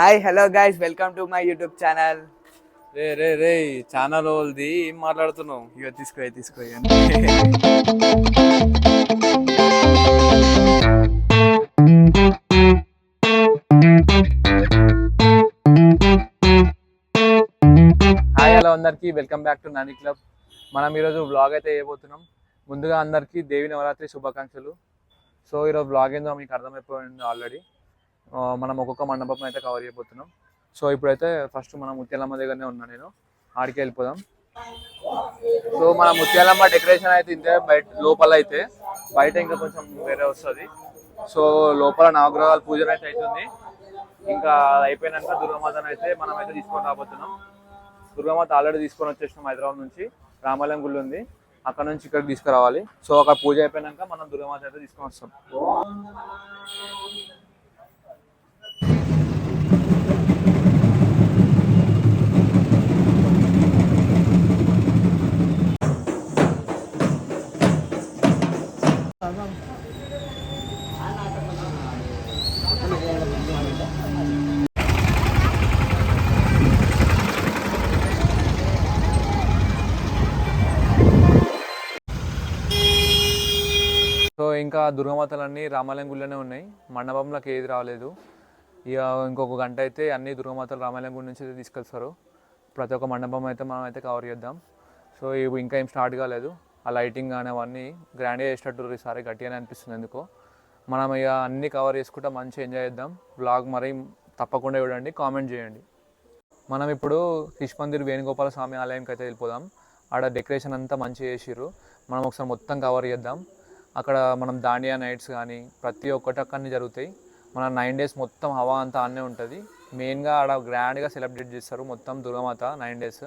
Hi hello guys welcome to my YouTube channel. Ray channel వాళ్ళది ఏం మాట్లాడుతున్నావు? ఇక తీసుకో హాయ్ హలో అందరికి welcome back to Nani club. మనం ఈరోజు వ్లాగ్ అయితే వేయబోతున్నాం. ముందుగా అందరికీ దేవి నవరాత్రి శుభాకాంక్షలు. సో ఈరోజు వ్లాగ్ ఏందో మీకు అర్థమైపోయింది ఆల్రెడీ. మనం ఒక్కొక్క మండపం అయితే కవర్ చేయబోతున్నాం. సో ఇప్పుడైతే ఫస్ట్ మనం ముత్యాలమ్మ దగ్గరనే ఉన్నాను, నేను ఆడికి వెళ్ళిపోదాం. సో మన ముత్యాలమ్మ డెకరేషన్ అయితే ఇంతే, బయట లోపల అయితే, బయట ఇంకా కొంచెం వేరే వస్తుంది. సో లోపల నవగ్రహాల పూజలు అయితే అవుతుంది. ఇంకా అయిపోయినాక దుర్గామాతను అయితే మనం అయితే తీసుకొని రాబోతున్నాం. దుర్గామాత ఆల్రెడీ తీసుకొని వచ్చేసినాం హైదరాబాద్ నుంచి. రామాలయం గుళ్ళు ఉంది, అక్కడ నుంచి ఇక్కడికి తీసుకురావాలి. సో అక్కడ పూజ అయిపోయినాక మనం దుర్గామాత అయితే తీసుకొని వస్తాం. సో ఇంకా దుర్గామాతలన్నీ రామాలయం గుళ్ళనే ఉన్నాయి, మండపంలోకి ఏది రాలేదు. ఇక ఇంకొక గంట అయితే అన్ని దుర్గామాతలు రామాలయం గుడి నుంచి తీసుకెళ్తారు. ప్రతి ఒక్క మండపం అయితే మనం అయితే కవర్ చేద్దాం. సో ఇవి ఇంకా ఏం స్టార్ట్ కాలేదు. ఆ లైటింగ్ కానీ అవన్నీ గ్రాండ్గా చేసేటట్టు ఈసారి గట్టిగానే అనిపిస్తుంది ఎందుకో. మనం ఇక అన్నీ కవర్ చేసుకుంటా మంచిగా ఎంజాయ్ చేద్దాం. బ్లాగ్ మరి తప్పకుండా చూడండి, కామెంట్ చేయండి. మనం ఇప్పుడు కిష్మందిర్ వేణుగోపాల స్వామి ఆలయంకి అయితే వెళ్ళిపోదాం. ఆడ డెకరేషన్ అంతా మంచిగా చేసిర్రు. మనం ఒకసారి మొత్తం కవర్ చేద్దాం. అక్కడ మనం దాండియా నైట్స్ కానీ ప్రతి ఒక్కటి అక్కడనే జరుగుతాయి. మన 9 days మొత్తం హవా అంతా ఆడనే ఉంటుంది. మెయిన్గా ఆడ గ్రాండ్గా సెలబ్రేట్ చేస్తారు మొత్తం దుర్గామాత 9 days.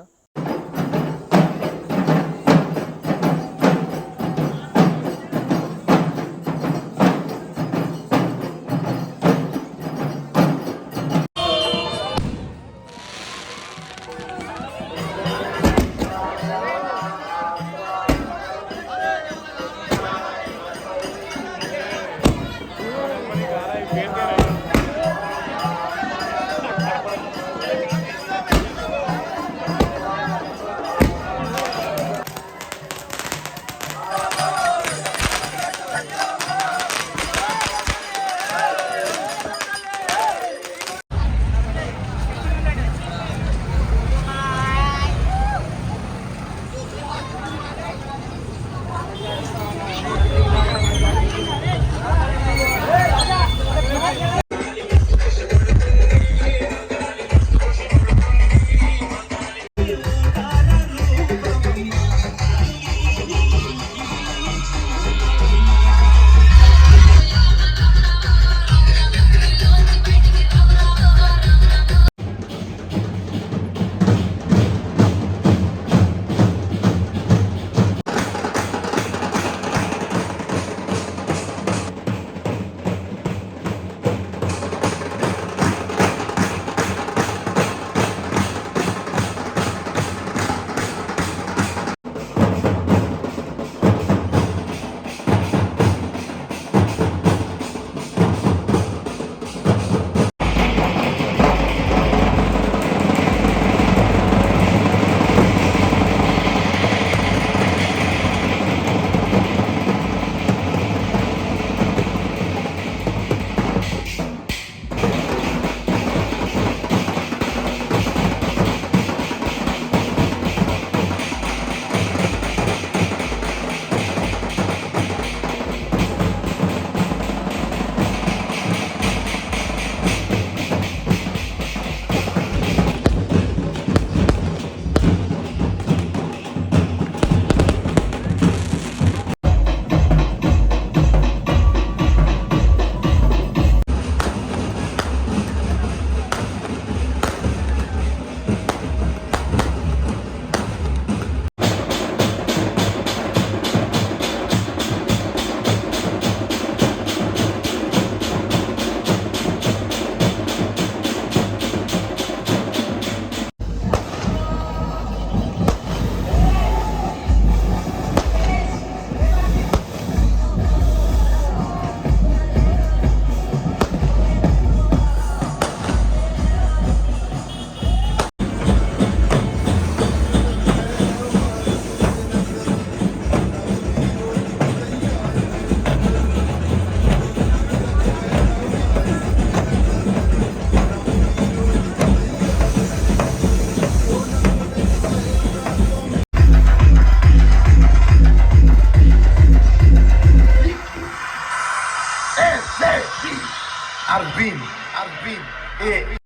Arvin, eh.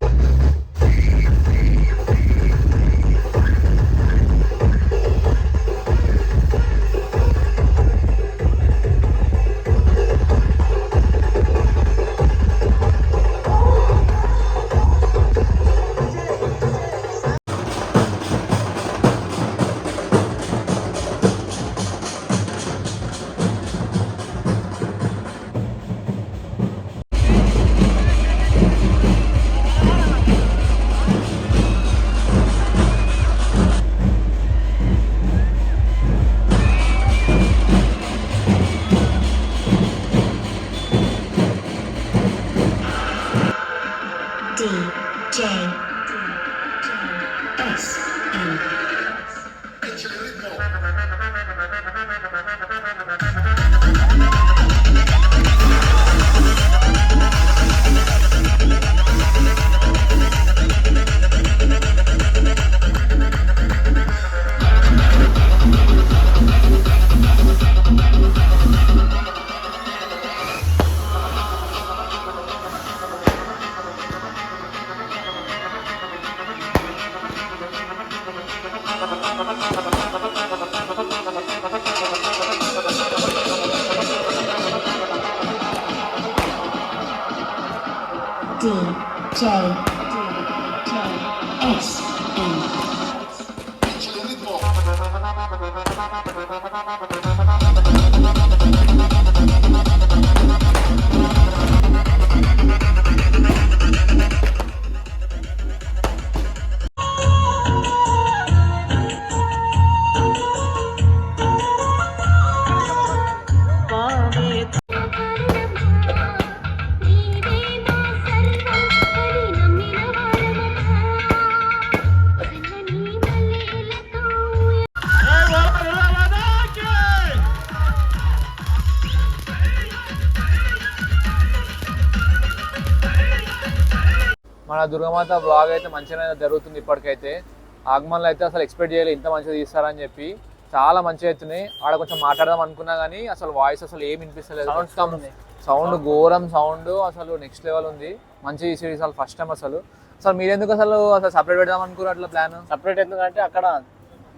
మన దుర్గమాత బ్లాగ్ అయితే మంచిగా జరుగుతుంది. ఇప్పటికైతే ఆగమన్లో అయితే అసలు ఎక్స్పెక్ట్ చేయలేదు ఇంత మంచిగా తీస్తారని చెప్పి. చాలా మంచిగా అవుతున్నాయి. ఆడ కొంచెం మాట్లాడదాం అనుకున్నా కానీ అసలు వాయిస్ అసలు ఏం వినిపిస్తలేదు. సౌండ్ ఘోరం సౌండ్, అసలు నెక్స్ట్ లెవెల్ ఉంది. మంచి సిరీస్ అసలు ఫస్ట్ టైం. అసలు మీరెందుకు అసలు సపరేట్ పెడదాం అనుకున్నారు అట్లా ప్లాన్? సపరేట్ ఎందుకంటే అక్కడ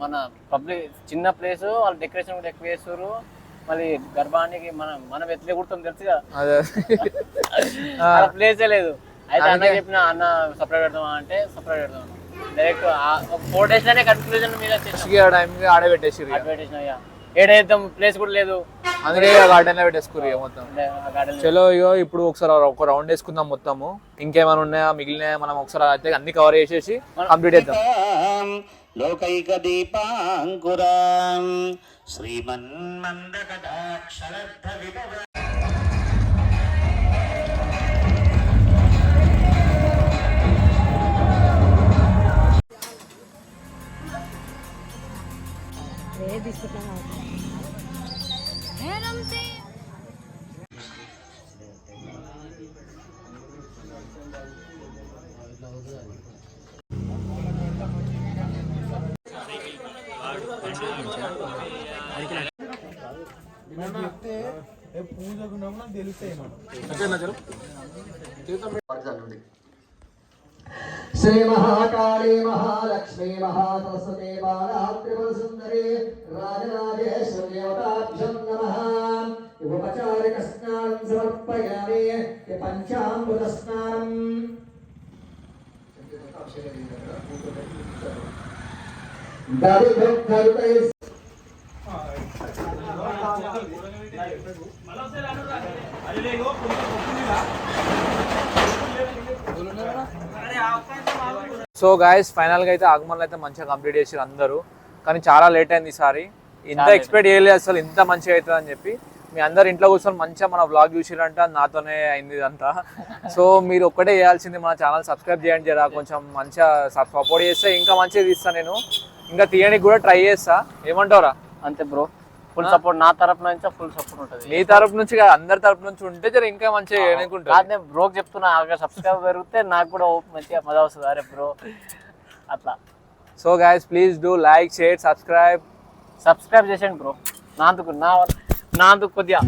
మన పబ్లిక్ చిన్న ప్లేస్, వాళ్ళ డెకరేషన్ కూడా ఎక్కువ చేస్తారు. మళ్ళీ గర్భానికి మనం ఎట్లే కుడతాం తెలుసుగా, ప్లేసే లేదు. అయితే అన్న చెప్పిన అన్న సపరేట్ పెడదామా అంటే సపరేట్ పెడదాం. డైరెక్ట్ 4 days లోనే కన్క్లూజన్ మీద ఆడబెట్టేసి ఏడైద్దాం, ప్లేస్ కూడా లేదు. అందుకే గార్డెన్ లో పెట్టేసుకురు మొత్తం. చలో ఇగో ఇప్పుడు ఒకసారి ఒక రౌండ్ వేసుకుందాం మొత్తము. ఇంకేమైనా ఉన్నాయా మిగిలిన మనం ఒకసారి అయితే అన్ని కవర్ చేసేసి కంప్లీట్ చేద్దాం. లోకైక దీపాంకురం శ్రీమన్మందకటాక్షరద్ధ విభవ శ్రీ మహాకాళీ మహాలక్ష్మీ మహాసరస్వతి బాలా త్రిపుర సుందరి రాజరాజేశ్వరి దేవతాభ్యం నమః. ఉపచారిక స్నానం సమర్పయామి. పంచామృత స్నానం దరిద్రై సో గాయస్ ఫైనల్గా అయితే ఆగమన్లో అయితే మంచిగా కంప్లీట్ చేసారు అందరూ. కానీ చాలా లేట్ అయింది ఈసారి. ఇంత ఎక్స్పెక్ట్ చేయలేదు అసలు ఇంత మంచిగా అవుతుంది అని చెప్పి. మీ అందరు ఇంట్లో కూర్చొని మంచిగా మన వ్లాగ్ చూసిరంట, నాతోనే అయింది ఇదంతా. సో మీరు ఒక్కటే చేయాల్సింది మన ఛానల్ సబ్స్క్రైబ్ చేయండి జరా. కొంచెం మంచిగా సపోర్ట్ చేస్తే ఇంకా మంచిగా తీస్తాను నేను. ఇంకా తీయడానికి కూడా ట్రై చేస్తా. ఏమంటారా? అంతే బ్రో, ఫుల్ సపోర్ట్ నా తరపు నుంచి ఫుల్ సపోర్ట్ ఉంటుంది. నీ తరపు నుంచి అందరి తరపు నుంచి ఉంటే జర ఇంకా మంచిగా అనుకుంటా. బ్రోకి చెప్తున్నా, సబ్స్క్రైబ్ పెరిగితే నాకు కూడా మంచిగా మజా వస్తుంది. అరే బ్రో అట్లా. So guys please do like, share, subscribe చేసేయండి బ్రో. నా అందుకు కొద్దిగా